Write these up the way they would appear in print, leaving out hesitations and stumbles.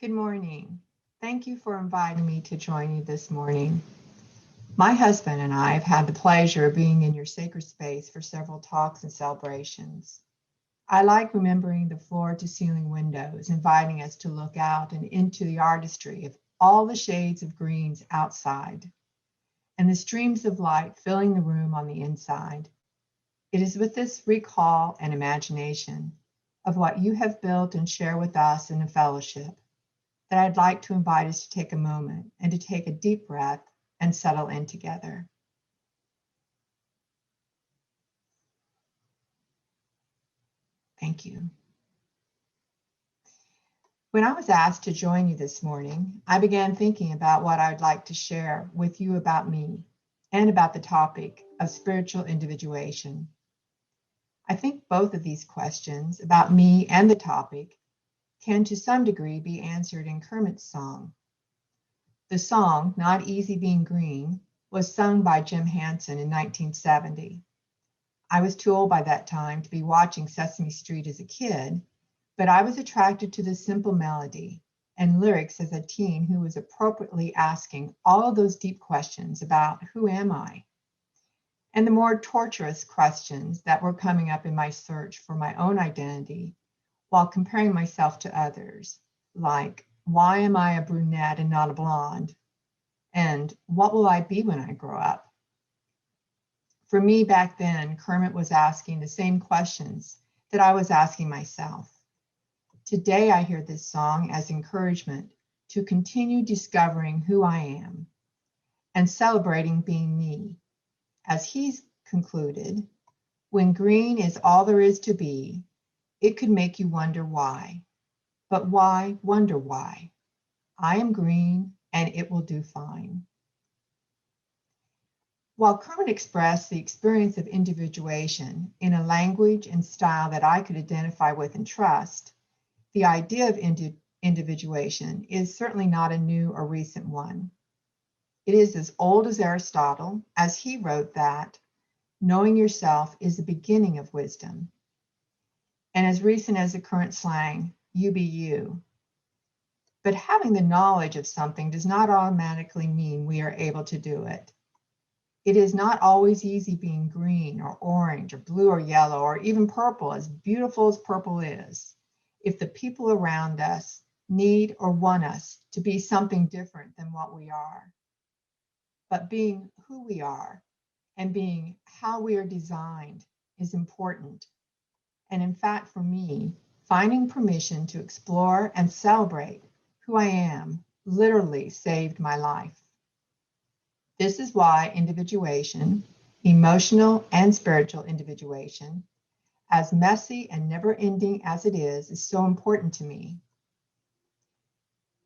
Good morning. Thank you for inviting me to join you this morning. My husband and I have had the pleasure of being in your sacred space for several talks and celebrations. I like remembering the floor-to-ceiling windows, inviting us to look out and into the artistry of all the shades of greens outside, and the streams of light filling the room on the inside. It is with this recall and imagination of what you have built and share with us in a fellowship that I'd like to invite us to take a moment and to take a deep breath and settle in together. Thank you. When I was asked to join you this morning, I began thinking about what I'd like to share with you about me and about the topic of spiritual individuation. I think both of these questions about me and the topic can to some degree be answered in Kermit's song. The song, Not Easy Being Green, was sung by Jim Henson in 1970. I was too old by that time to be watching Sesame Street as a kid, but I was attracted to the simple melody and lyrics as a teen who was appropriately asking all of those deep questions about who am I? And the more torturous questions that were coming up in my search for my own identity while comparing myself to others, like, why am I a brunette and not a blonde? And what will I be when I grow up? For me back then, Kermit was asking the same questions that I was asking myself. Today, I hear this song as encouragement to continue discovering who I am and celebrating being me. As he's concluded, when green is all there is to be, it could make you wonder why. But why wonder why? I am green and it will do fine. While Kermit expressed the experience of individuation in a language and style that I could identify with and trust, the idea of individuation is certainly not a new or recent one. It is as old as Aristotle, as he wrote that knowing yourself is the beginning of wisdom, and as recent as the current slang, you be you. But having the knowledge of something does not automatically mean we are able to do it. It is not always easy being green or orange or blue or yellow or even purple, as beautiful as purple is, if the people around us need or want us to be something different than what we are. But being who we are and being how we are designed is important. And in fact, for me, finding permission to explore and celebrate who I am literally saved my life. This is why individuation, emotional and spiritual individuation, as messy and never-ending as it is so important to me.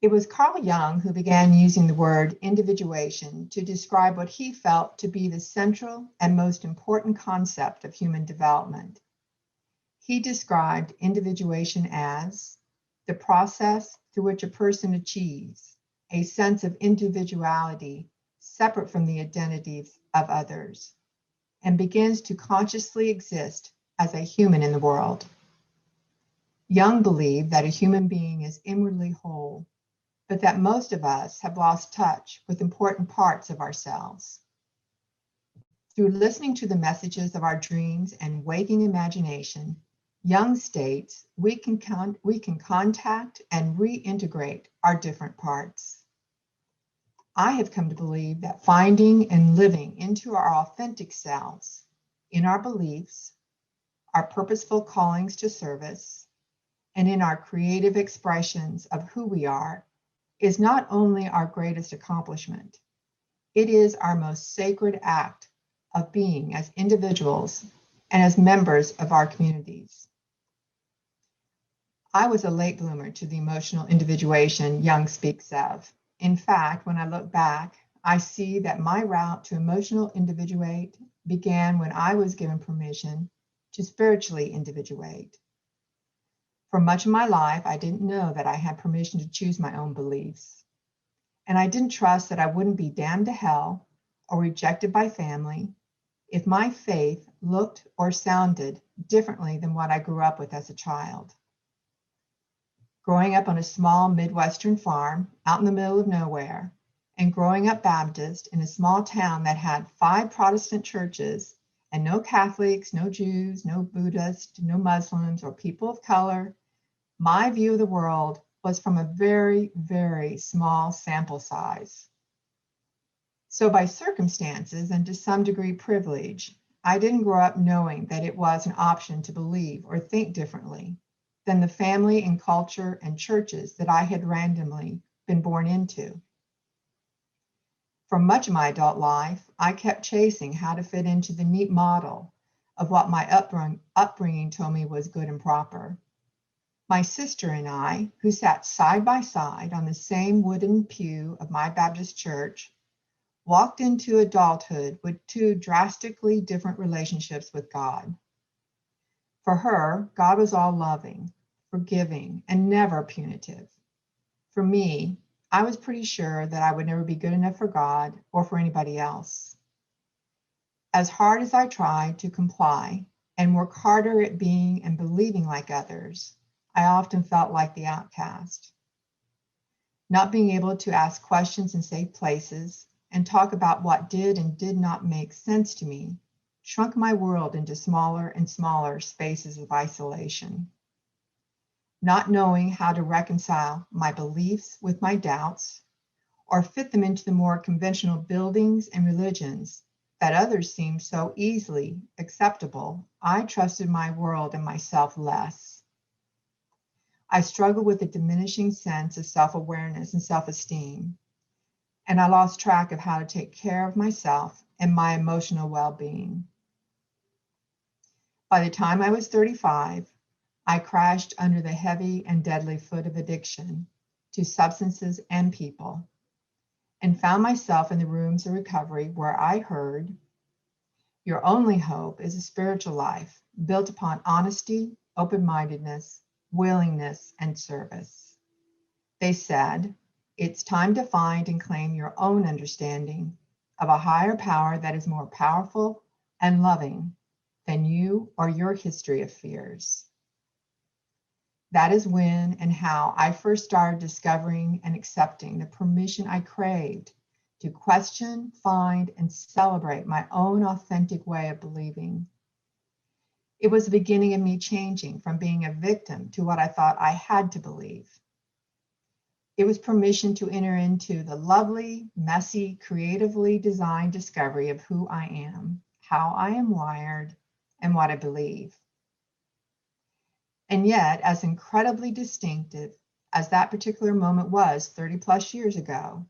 It was Carl Jung who began using the word individuation to describe what he felt to be the central and most important concept of human development. He described individuation as the process through which a person achieves a sense of individuality separate from the identities of others and begins to consciously exist as a human in the world. Jung believed that a human being is inwardly whole, but that most of us have lost touch with important parts of ourselves. Through listening to the messages of our dreams and waking imagination, Jung states we can contact and reintegrate our different parts. I have come to believe that finding and living into our authentic selves, in our beliefs, our purposeful callings to service, and in our creative expressions of who we are, is not only our greatest accomplishment, it is our most sacred act of being as individuals and as members of our communities. I was a late bloomer to the emotional individuation Jung speaks of. In fact, when I look back, I see that my route to emotional individuate began when I was given permission to spiritually individuate. For much of my life, I didn't know that I had permission to choose my own beliefs. And I didn't trust that I wouldn't be damned to hell or rejected by family if my faith looked or sounded differently than what I grew up with as a child. Growing up on a small Midwestern farm out in the middle of nowhere, and growing up Baptist in a small town that had 5 Protestant churches and no Catholics, no Jews, no Buddhists, no Muslims, or people of color, my view of the world was from a very, very small sample size. So by circumstances and to some degree privilege, I didn't grow up knowing that it was an option to believe or think differently than the family and culture and churches that I had randomly been born into. For much of my adult life, I kept chasing how to fit into the neat model of what my upbringing told me was good and proper. My sister and I, who sat side by side on the same wooden pew of my Baptist church, walked into adulthood with 2 drastically different relationships with God. For her, God was all loving, forgiving, and never punitive. For me, I was pretty sure that I would never be good enough for God or for anybody else. As hard as I tried to comply and work harder at being and believing like others, I often felt like the outcast. Not being able to ask questions in safe places and talk about what did and did not make sense to me shrunk my world into smaller and smaller spaces of isolation. Not knowing how to reconcile my beliefs with my doubts or fit them into the more conventional buildings and religions that others seemed so easily acceptable, I trusted my world and myself less. I struggled with a diminishing sense of self-awareness and self-esteem, and I lost track of how to take care of myself and my emotional well-being. By the time I was 35, I crashed under the heavy and deadly foot of addiction to substances and people, and found myself in the rooms of recovery where I heard, "Your only hope is a spiritual life built upon honesty, open-mindedness, willingness, and service." They said, "It's time to find and claim your own understanding of a higher power that is more powerful and loving than you or your history of fears." That is when and how I first started discovering and accepting the permission I craved to question, find, and celebrate my own authentic way of believing. It was the beginning of me changing from being a victim to what I thought I had to believe. It was permission to enter into the lovely, messy, creatively designed discovery of who I am, how I am wired, and what I believe. And yet, as incredibly distinctive as that particular moment was 30 plus years ago,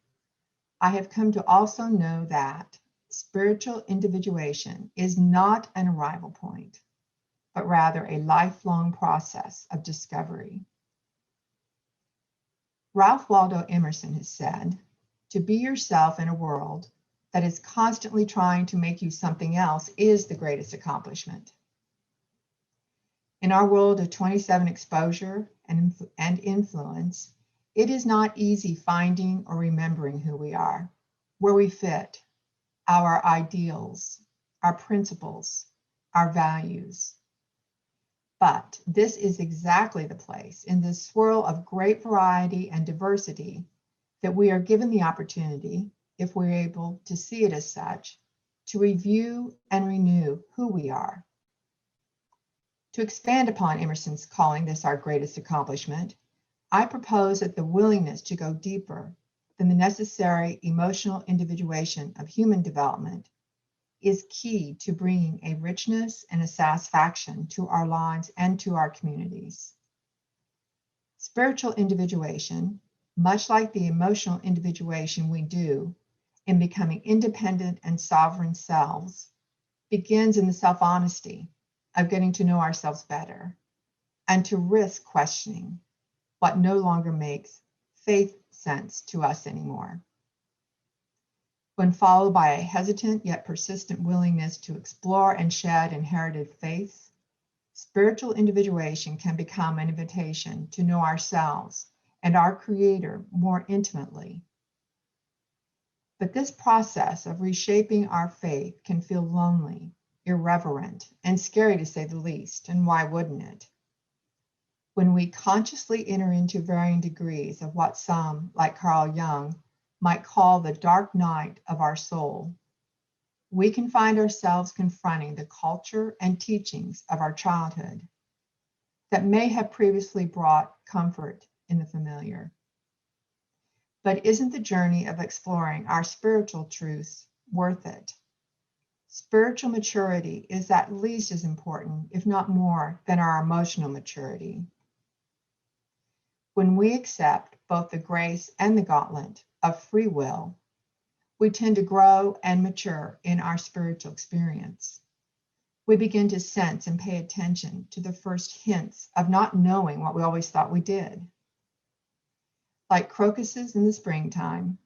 I have come to also know that spiritual individuation is not an arrival point, but rather a lifelong process of discovery. Ralph Waldo Emerson has said, "To be yourself in a world that is constantly trying to make you something else is the greatest accomplishment." In our world of 27 exposure and influence, it is not easy finding or remembering who we are, where we fit, our ideals, our principles, our values. But this is exactly the place in this swirl of great variety and diversity that we are given the opportunity, if we're able to see it as such, to review and renew who we are. To expand upon Emerson's calling this our greatest accomplishment, I propose that the willingness to go deeper than the necessary emotional individuation of human development is key to bringing a richness and a satisfaction to our lives and to our communities. Spiritual individuation, much like the emotional individuation we do in becoming independent and sovereign selves, begins in the self-honesty of getting to know ourselves better and to risk questioning what no longer makes faith sense to us anymore. When followed by a hesitant yet persistent willingness to explore and shed inherited faiths, spiritual individuation can become an invitation to know ourselves and our Creator more intimately. But this process of reshaping our faith can feel lonely, irreverent, and scary to say the least, and why wouldn't it? When we consciously enter into varying degrees of what some, like Carl Jung, might call the dark night of our soul, we can find ourselves confronting the culture and teachings of our childhood that may have previously brought comfort in the familiar. But isn't the journey of exploring our spiritual truths worth it? Spiritual maturity is at least as important, if not more, than our emotional maturity. When we accept both the grace and the gauntlet of free will, we tend to grow and mature in our spiritual experience. We begin to sense and pay attention to the first hints of not knowing what we always thought we did. Like crocuses in the springtime,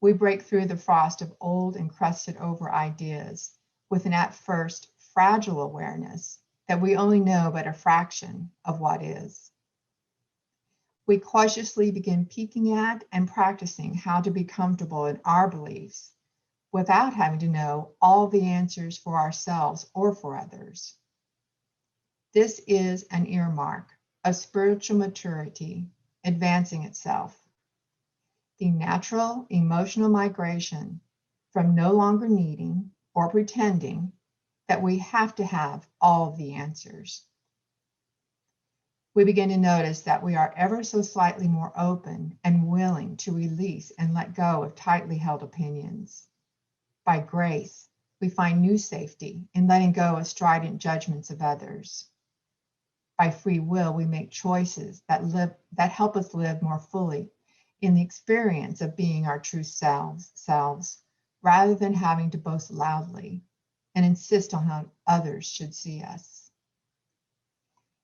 we break through the frost of old and crusted over ideas with an at first fragile awareness that we only know but a fraction of what is. We cautiously begin peeking at and practicing how to be comfortable in our beliefs without having to know all the answers for ourselves or for others. This is an earmark of spiritual maturity advancing itself. The natural emotional migration from no longer needing or pretending that we have to have all of the answers. We begin to notice that we are ever so slightly more open and willing to release and let go of tightly held opinions. By grace, we find new safety in letting go of strident judgments of others. By free will, we make choices that help us live more fully in the experience of being our true selves, rather than having to boast loudly and insist on how others should see us.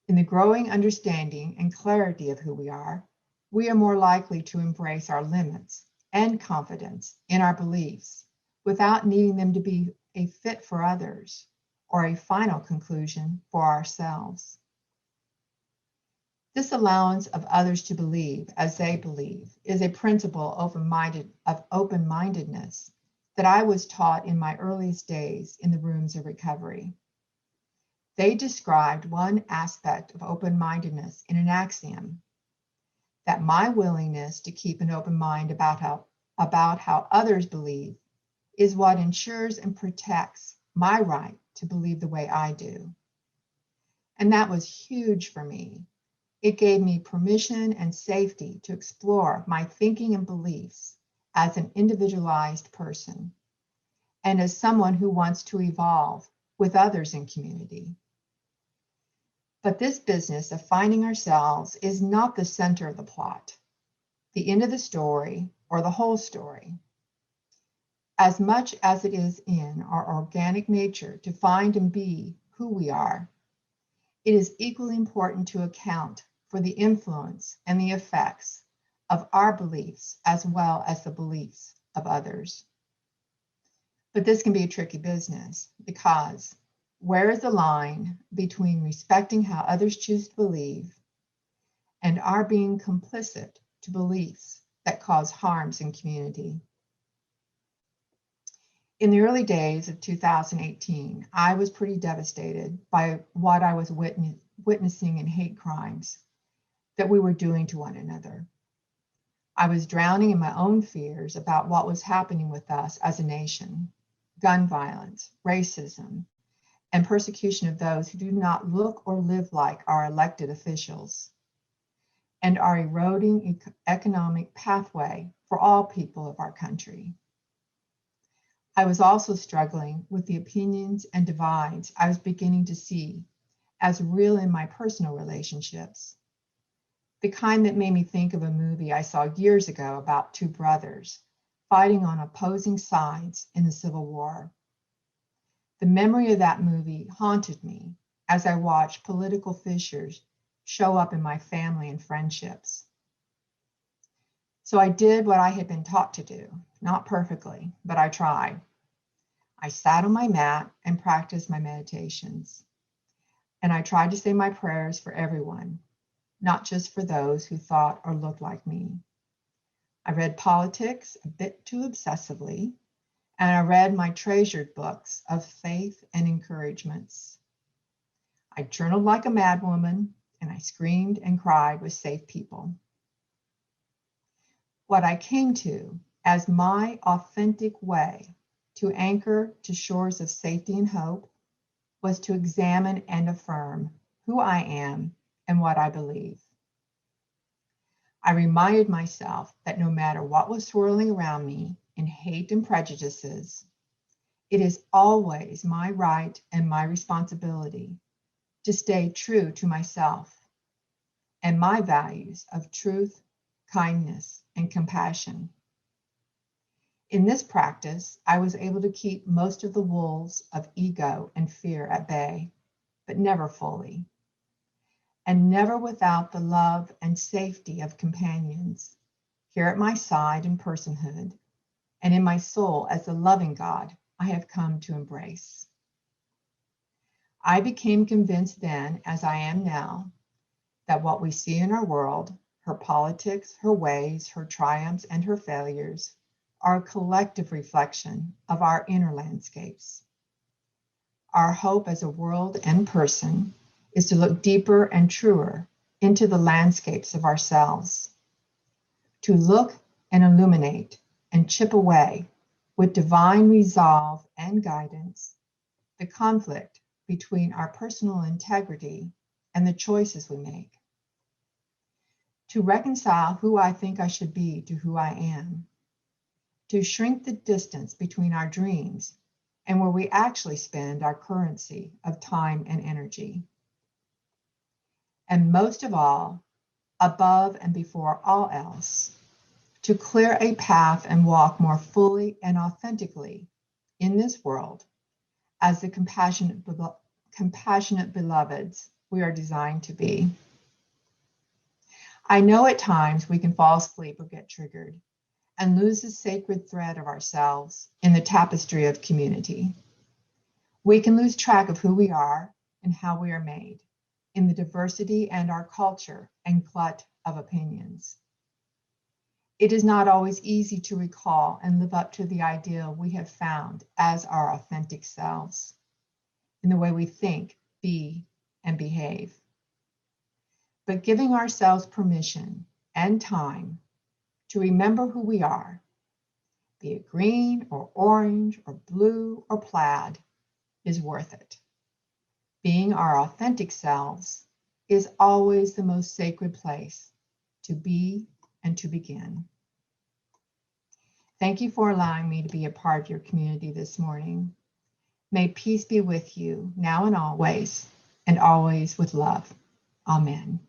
In the growing understanding and clarity of who we are more likely to embrace our limits and confidence in our beliefs without needing them to be a fit for others or a final conclusion for ourselves. This allowance of others to believe as they believe is a principle of open-mindedness that I was taught in my earliest days in the rooms of recovery. They described one aspect of open-mindedness in an axiom, that my willingness to keep an open mind about how others believe is what ensures and protects my right to believe the way I do. And that was huge for me. It gave me permission and safety to explore my thinking and beliefs as an individualized person and as someone who wants to evolve with others in community. But this business of finding ourselves is not the center of the plot, the end of the story, or the whole story. As much as it is in our organic nature to find and be who we are, it is equally important to account for the influence and the effects of our beliefs as well as the beliefs of others. But this can be a tricky business because where is the line between respecting how others choose to believe and our being complicit to beliefs that cause harms in community? In the early days of 2018, I was pretty devastated by what I was witnessing in hate crimes that we were doing to one another. I was drowning in my own fears about what was happening with us as a nation: gun violence, racism, and persecution of those who do not look or live like our elected officials, and our eroding economic pathway for all people of our country. I was also struggling with the opinions and divides I was beginning to see as real in my personal relationships, the kind that made me think of a movie I saw years ago about two brothers fighting on opposing sides in the Civil War. The memory of that movie haunted me as I watched political fissures show up in my family and friendships. So I did what I had been taught to do, not perfectly, but I tried. I sat on my mat and practiced my meditations. And I tried to say my prayers for everyone, not just for those who thought or looked like me. I read politics a bit too obsessively, and I read my treasured books of faith and encouragements. I journaled like a madwoman and I screamed and cried with safe people. What I came to as my authentic way to anchor to shores of safety and hope was to examine and affirm who I am and what I believe. I reminded myself that no matter what was swirling around me in hate and prejudices, it is always my right and my responsibility to stay true to myself and my values of truth, kindness, and compassion. In this practice, I was able to keep most of the wolves of ego and fear at bay, but never fully, and never without the love and safety of companions here at my side in personhood and in my soul as the loving God I have come to embrace. I became convinced then, as I am now, that what we see in our world, her politics, her ways, her triumphs, and her failures, are a collective reflection of our inner landscapes. Our hope as a world and person is to look deeper and truer into the landscapes of ourselves, to look and illuminate and chip away with divine resolve and guidance the conflict between our personal integrity and the choices we make, to reconcile who I think I should be to who I am, to shrink the distance between our dreams and where we actually spend our currency of time and energy. And most of all, above and before all else, to clear a path and walk more fully and authentically in this world as the compassionate beloveds we are designed to be. I know at times we can fall asleep or get triggered and lose the sacred thread of ourselves in the tapestry of community. We can lose track of who we are and how we are made in the diversity and our culture and glut of opinions. It is not always easy to recall and live up to the ideal we have found as our authentic selves in the way we think, be, and behave. But giving ourselves permission and time to remember who we are, be it green or orange or blue or plaid, is worth it. Being our authentic selves is always the most sacred place to be and to begin. Thank you for allowing me to be a part of your community this morning. May peace be with you now and always with love. Amen.